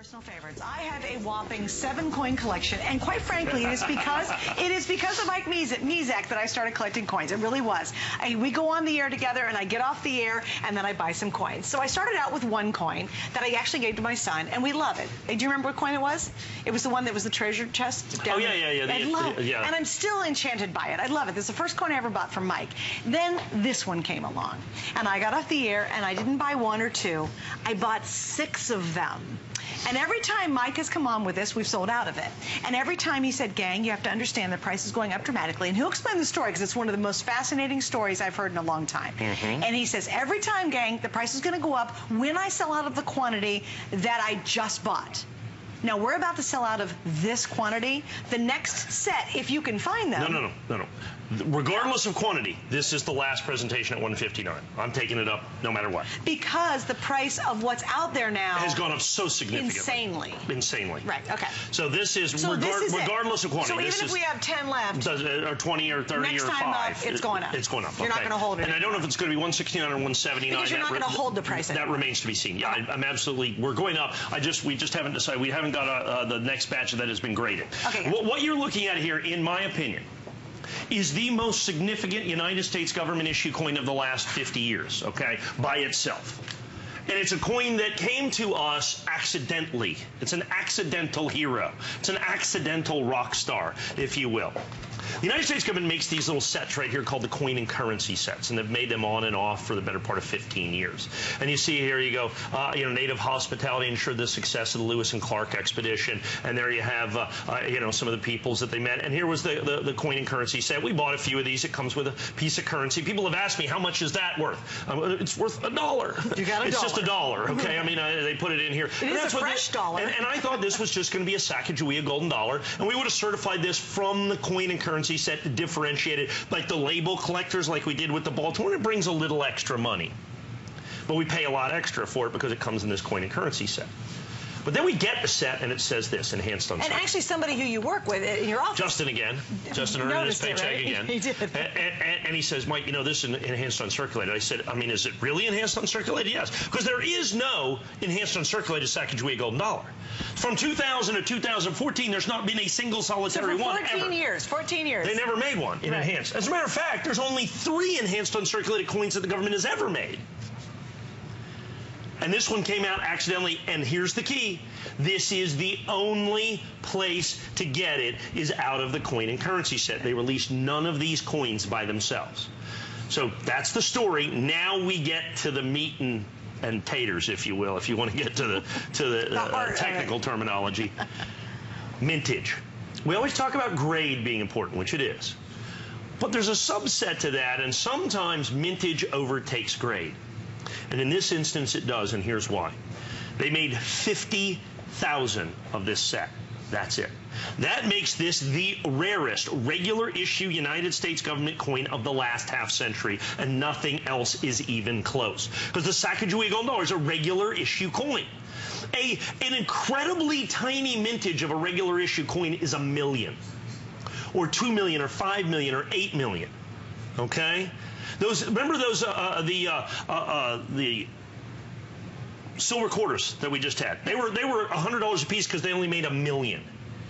personal favorites. I have a whopping 7-coin collection, and quite frankly, it is because of Mike Mezak that I started collecting coins. It really was. We go on the air together, and I get off the air, and then I buy some coins. So I started out with 1 coin that I actually gave to my son, and we love it. Do you remember what coin it was? It was the one that was the treasure chest. Oh, yeah. I love it. And I'm still enchanted by it. I love it. This is the first coin I ever bought from Mike. Then this one came along, and I got off the air, and I didn't buy 1 or 2. I bought 6 of them. And every time Mike has come on with this, we've sold out of it. And every time he said, gang, you have to understand the price is going up dramatically. And he'll explain the story because it's one of the most fascinating stories I've heard in a long time. And he says, every time, gang, the price is going to go up when I sell out of the quantity that I just bought. Now, we're about to sell out of this quantity. The next set, if you can find them. No. Regardless of quantity, this is the last presentation at $159. I'm taking it up no matter what. Because the price of what's out there now has gone up so significantly. Insanely. Right, okay. So this is, regardless of quantity. So even if we have 10 left, or 20 or 30 next or 5. time up, it's going up. It's going up. You're not going to hold it. And I don't know if it's going to be 169 or 179. Because you're not going to hold the price anymore. That remains to be seen. Yeah, I'm absolutely, we're going up. We just haven't decided. We haven't got the next batch that has been graded. Okay. What you're looking at here, in my opinion, is the most significant United States government issue coin of the last 50 years, okay, by itself. And it's a coin that came to us accidentally. It's an accidental hero. It's an accidental rock star, if you will. The United States government makes these little sets right here called the coin and currency sets, and they've made them on and off for the better part of 15 years. And you see here you go, native hospitality ensured the success of the Lewis and Clark expedition, and there you have, some of the peoples that they met. And here was the coin and currency set. We bought a few of these. It comes with a piece of currency. People have asked me, how much is that worth? It's worth $1. You got $1. It's just $1, okay? I mean, they put it in here. It is a fresh dollar. And I thought this was just going to be a Sacagawea golden dollar, and we would have certified this from the coin and currency set to differentiate it, like the label collectors, like we did with the Baltimore. It brings a little extra money, but we pay a lot extra for it because it comes in this coin and currency set. But then we get the set, and it says this, enhanced uncirculated. And actually somebody who you work with in your office. Justin again. Justin earned his paycheck again. He did. And he says, Mike, this is enhanced uncirculated. I said, is it really enhanced uncirculated? Yes. Because there is no enhanced uncirculated Sacagawea golden dollar. From 2000 to 2014, there's not been a single solitary one ever. 14 years. They never made one in enhanced. As a matter of fact, there's only 3 enhanced uncirculated coins that the government has ever made. And this one came out accidentally, and here's the key. This is the only place to get it is out of the coin and currency set. They released none of these coins by themselves. So that's the story. Now we get to the meat and taters, if you will, if you want to get to the technical terminology. Mintage. We always talk about grade being important, which it is. But there's a subset to that, and sometimes mintage overtakes grade. And in this instance, it does, and here's why. They made 50,000 of this set. That's it. That makes this the rarest regular issue United States government coin of the last half century, and nothing else is even close. Because the Sacagawea golden dollar is a regular issue coin. An incredibly tiny mintage of a regular issue coin is $1 million, or $2 million, or $5 million, or $8 million. Okay? Remember those the silver quarters that we just had? They were $100 a piece because they only made $1 million.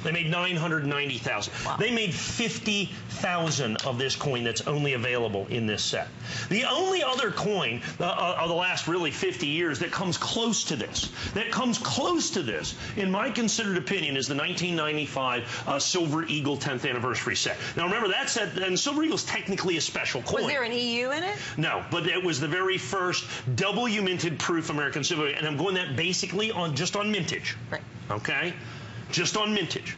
They made 990,000. Wow. They made 50,000 of this coin that's only available in this set. The only other coin of the last really 50 years that comes close to this, in my considered opinion, is the 1995 Silver Eagle 10th anniversary set. Now remember, that set, and Silver Eagle is technically a special coin. Was there an EU in it? No, but it was the very first W minted proof American silver, and I'm going that basically just on mintage. Right. Okay? Just on mintage.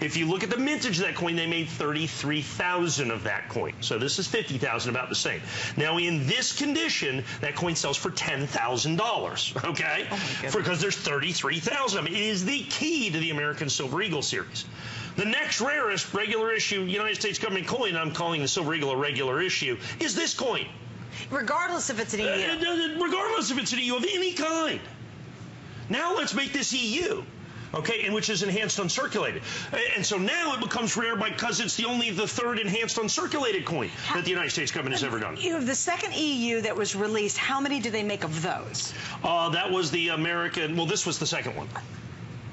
If you look at the mintage of that coin, they made 33,000 of that coin. So this is 50,000, about the same. Now, in this condition, that coin sells for $10,000, okay? Oh my goodness. Because there's 33,000 of them. It is the key to the American Silver Eagle series. The next rarest regular issue United States government coin, I'm calling the Silver Eagle a regular issue, is this coin. Regardless if it's an EU. Regardless if it's an EU of any kind. Now let's make this EU. Okay, and which is enhanced uncirculated. And so now it becomes rare because it's the 3rd enhanced uncirculated coin that the United States government has ever done. You have the second EU that was released. How many do they make of those? That was the American, well, this was the second one.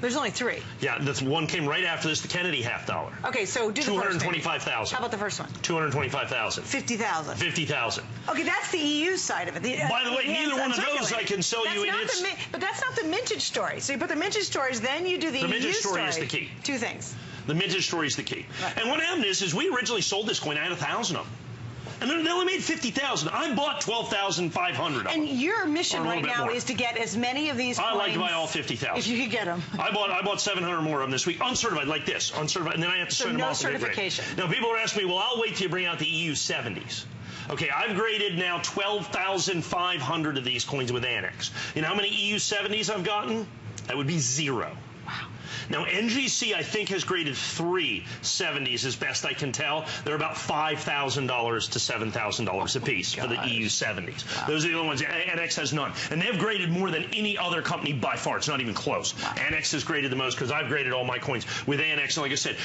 There's only 3. Yeah, the one came right after this, the Kennedy $half. Okay, so do the first one. $225,000. How about the first one? $225,000. $50,000. $50,000. Okay, that's the EU side of it. By the way, neither one of those I can sell you in its... But that's not the mintage story. So you put the mintage stories, then you do the EU story. The mintage story is the key. 2 things. The mintage story is the key. Right. And what happened is we originally sold this coin. I had 1,000 of them. And they only made 50,000. I bought 12,500 of them. And your mission right now is to get as many of these coins. I'd like to buy all 50,000. If you could get them. I bought 700 more of them this week. Uncertified, like this. Uncertified. And then I have to send them off. So no certification. Now, people are asking me, well, I'll wait till you bring out the EU70s. Okay, I've graded now 12,500 of these coins with Annex. You know how many EU70s I've gotten? That would be 0. Wow. Now, NGC, I think, has graded 3 70s, as best I can tell. They're about $5,000 to $7,000 a piece for the EU70s. Wow. Those are the only ones. Annex has none. And they've graded more than any other company by far. It's not even close. Wow. Annex has graded the most because I've graded all my coins with Annex. And like I said,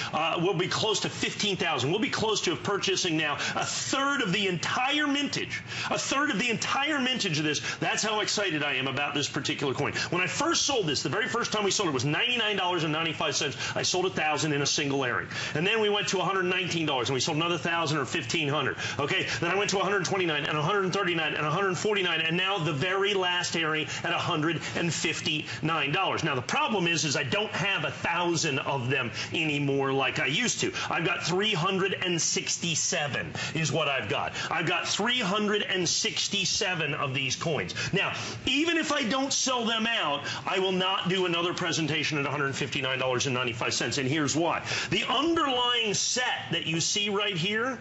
we'll be close to 15,000. We'll be close to purchasing now a third of the entire mintage. A third of the entire mintage of this. That's how excited I am about this particular coin. When I first sold this, the very first time we sold it was $99.95. I sold 1,000 in a single airing. And then we went to $119 and we sold another 1,000 or 1,500. Okay, then I went to 129 and 139 and 149 and now the very last airing at $159. Now the problem is I don't have 1,000 of them anymore like I used to. I've got 367 is what I've got. I've got 367 of these coins. Now, even if I don't sell them out, I will not do another presentation at $159.95, and here's why. The underlying set that you see right here,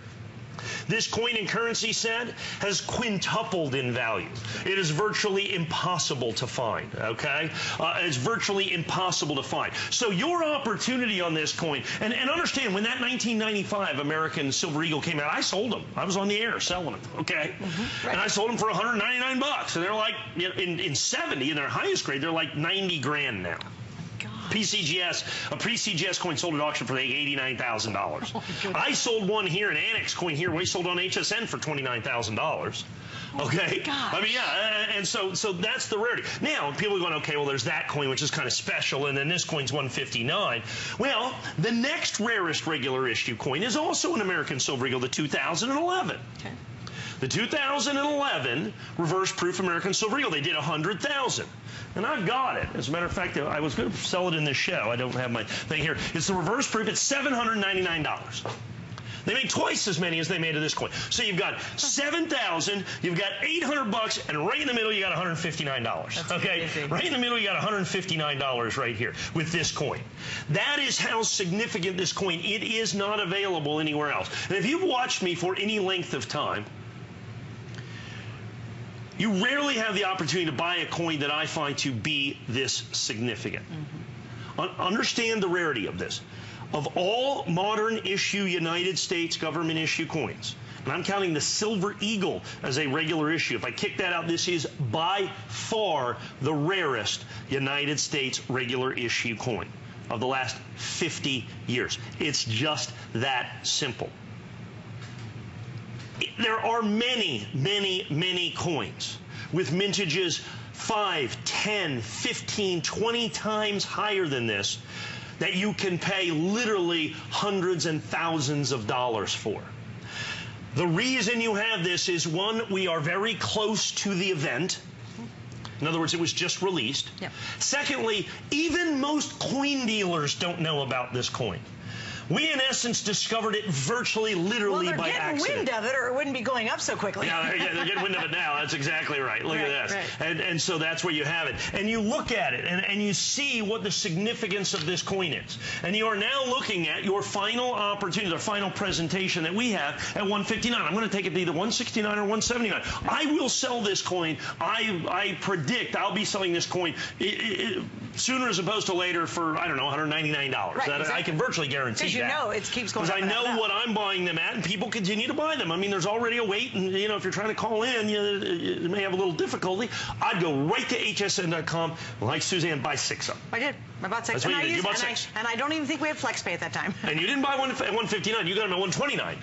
this coin and currency set, has quintupled in value. It is virtually impossible to find, okay? It's virtually impossible to find. So your opportunity on this coin, and understand, when that 1995 American Silver Eagle came out, I sold them. I was on the air selling them, okay? Right. And I sold them for $199, and they're like, you know, in 70, in their highest grade, they're like 90 grand now. PCGS, a pre-CGS coin sold at auction for $89,000. Oh, I sold one here, an Annex coin here, we sold on HSN for $29,000. Okay? I mean, yeah, and so that's the rarity. Now, people are going, okay, well, there's that coin, which is kind of special, and then this coin's $159. Well, the next rarest regular issue coin is also an American Silver Eagle, the 2011. Okay. The 2011 reverse proof American Silver Eagle, they did 100,000. And I've got it. As a matter of fact, I was going to sell it in this show. I don't have my thing here. It's the reverse proof. It's $799. They made twice as many as they made of this coin. So you've got 7,000, you've got $800, and right in the middle you got $159. Okay, right in the middle you got $159 right here with this coin. That is how significant this coin. It is not available anywhere else. And if you've watched me for any length of time, you rarely have the opportunity to buy a coin that I find to be this significant. Understand the rarity of this. Of all modern issue United States government issue coins, and I'm counting the Silver Eagle as a regular issue, if I kick that out, this is by far the rarest United States regular issue coin of the last 50 years. It's just that simple. There are many, many, many coins with mintages 5, 10, 15, 20 times higher than this that you can pay literally hundreds and thousands of dollars for. The reason you have this is, one, we are very close to the event. In other words, it was just released. Yep. Secondly, even most coin dealers don't know about this coin. We, in essence, discovered it virtually, literally by accident. Well, they're getting wind of it, or it wouldn't be going up so quickly. Yeah, they're getting wind of it now. That's exactly right. Look at this. Right. And so that's where you have it. And you look at it, and you see what the significance of this coin is. And you are now looking at your final opportunity, the final presentation that we have at $159. I'm going to take it to either $169 or $179. I will sell this coin. I predict I'll be selling this coin sooner as opposed to later for, I don't know, $199. Right, exactly. I can virtually guarantee that. You know, it keeps going up. Because I know what I'm buying them at, and people continue to buy them. I mean, there's already a wait, and you know, if you're trying to call in, you may have a little difficulty. I'd go right to hsn.com, like Suzanne, buy 6 of them. I did. I bought 6. That's what you did. You bought 6. And I don't even think we had FlexPay at that time. And you didn't buy one at $159. You got them at $129.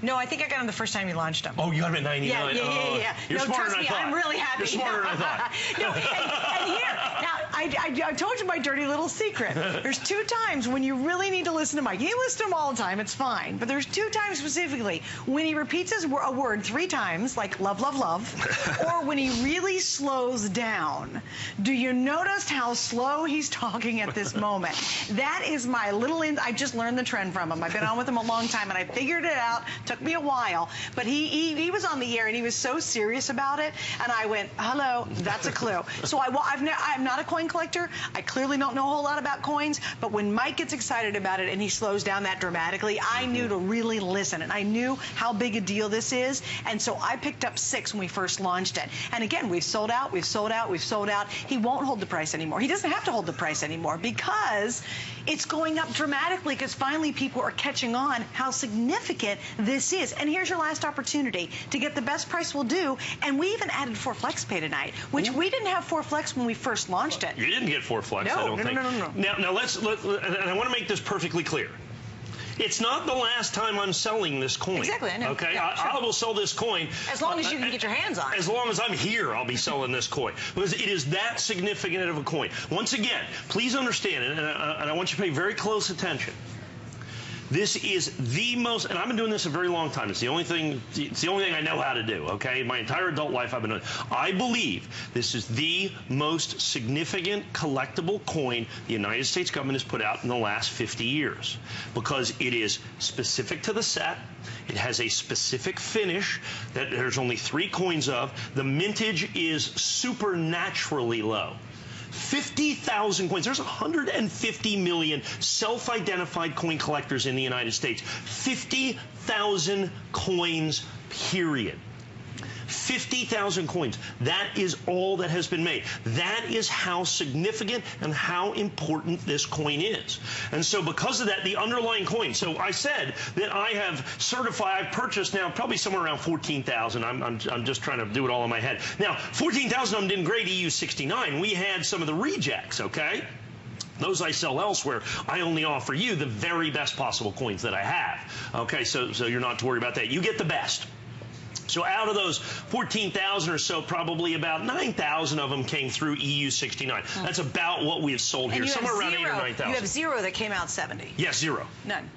No, I think I got them the first time you launched them. Oh, you got them at $99. Yeah. You're no, smarter trust than me, I thought. I'm really happy. You're smarter than I thought. No, and here, now, I told you my dirty little secret. There's 2 times when you really need to listen to Mike. You listen to him all the time, it's fine. But there's 2 times specifically when he repeats a word 3 times, like love, love, love, or when he really slows down. Do you notice how slow he's talking at this moment? That is my little, I just learned the trend from him. I've been on with him a long time, and I figured it out. Took me a while. But he was on the air, and he was so serious about it, and I went, hello, that's a clue. So I'm not a coin collector. I clearly don't know a whole lot about coins, but when Mike gets excited about it and he slows down that dramatically, I knew to really listen, and I knew how big a deal this is, and so I picked up 6 when we first launched it. And again, we've sold out, we've sold out, we've sold out. He won't hold the price anymore. He doesn't have to hold the price anymore because it's going up dramatically, because finally people are catching on how significant this is. And here's your last opportunity to get the best price we'll do, and we even added 4 Flex Pay tonight, which we didn't have 4 Flex when we first launched it. You didn't get 4 Flex, I don't think. No. Now let's, and I want to make this perfectly clear. It's not the last time I'm selling this coin. Exactly, I know. Okay, yeah, I will sell this coin. As long as you can get your hands on it. As long as I'm here, I'll be selling this coin. Because it is that significant of a coin. Once again, please understand, and I want you to pay very close attention. This is the most, and I've been doing this a very long time. It's the only thing I know how to do, okay? My entire adult life I've been doing it. I believe this is the most significant collectible coin the United States government has put out in the last 50 years. Because it is specific to the set. It has a specific finish that there's only 3 coins of. The mintage is supernaturally low. 50,000 coins. There's 150 million self-identified coin collectors in the United States. 50,000 coins, period. 50,000 coins. That is all that has been made. That is how significant and how important this coin is. And so because of that, the underlying coin. So I said that I have certified, I've purchased now probably somewhere around 14,000. I'm just trying to do it all in my head. Now, 14,000 of them didn't grade EU69. We had some of the rejects, okay? Those I sell elsewhere. I only offer you the very best possible coins that I have. Okay, so you're not to worry about that. You get the best. So out of those 14,000 or so, probably about 9,000 of them came through EU69. That's about what we have sold here, somewhere around 8,000 or 9,000. You have 0 that came out 70. Yes, 0. None.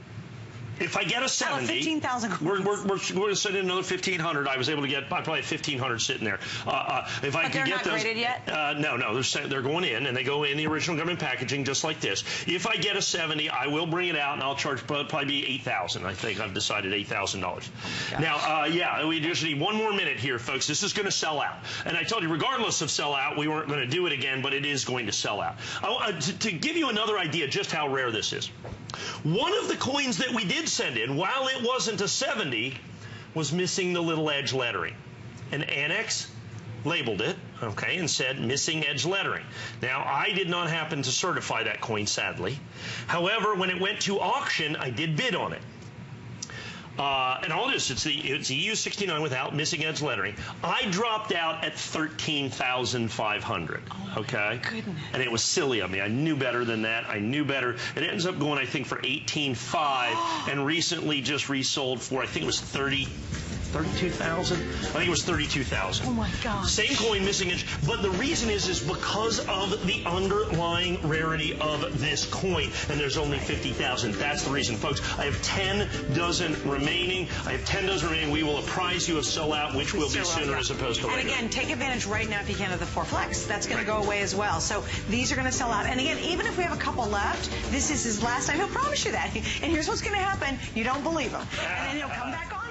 If I get a 70, 15,000 we're going to send in another 1,500. I was able to get probably 1,500 sitting there. If I could get those, graded yet? No, they're going in, and they go in the original government packaging just like this. If I get a 70, I will bring it out, and I'll charge probably be $8,000. I think I've decided $8,000. Oh, now, yeah, we just need 1 more minute here, folks. This is going to sell out, and I told you, regardless of sell out, we weren't going to do it again, but it is going to sell out. To give you another idea just how rare this is, one of the coins that we did send in, while it wasn't a 70, was missing the little edge lettering. An annex labeled it, okay, and said missing edge lettering. Now, I did not happen to certify that coin, sadly. However, when it went to auction, I did bid on it. And all this, it's EU69 without missing edge lettering. I dropped out at 13,500. Okay, goodness. And it was silly of me. I knew better than that. I knew better. It ends up going, I think, for 18,500, and recently just resold for, I think it was 32,000. I think it was 32,000. Oh my God. Same coin, missing edge. But the reason is because of the underlying rarity of this coin, and there's only 50,000. That's the reason, folks. I have 10 dozen remaining. We will apprise you of sellout, which will be sooner as opposed to later. And again, take advantage right now if you can of the 4 Flex. That's going to go away as well. So these are going to sell out. And again, even if we have a couple left, this is his last time. He'll promise you that. And here's what's going to happen. You don't believe him. And then he'll come back on.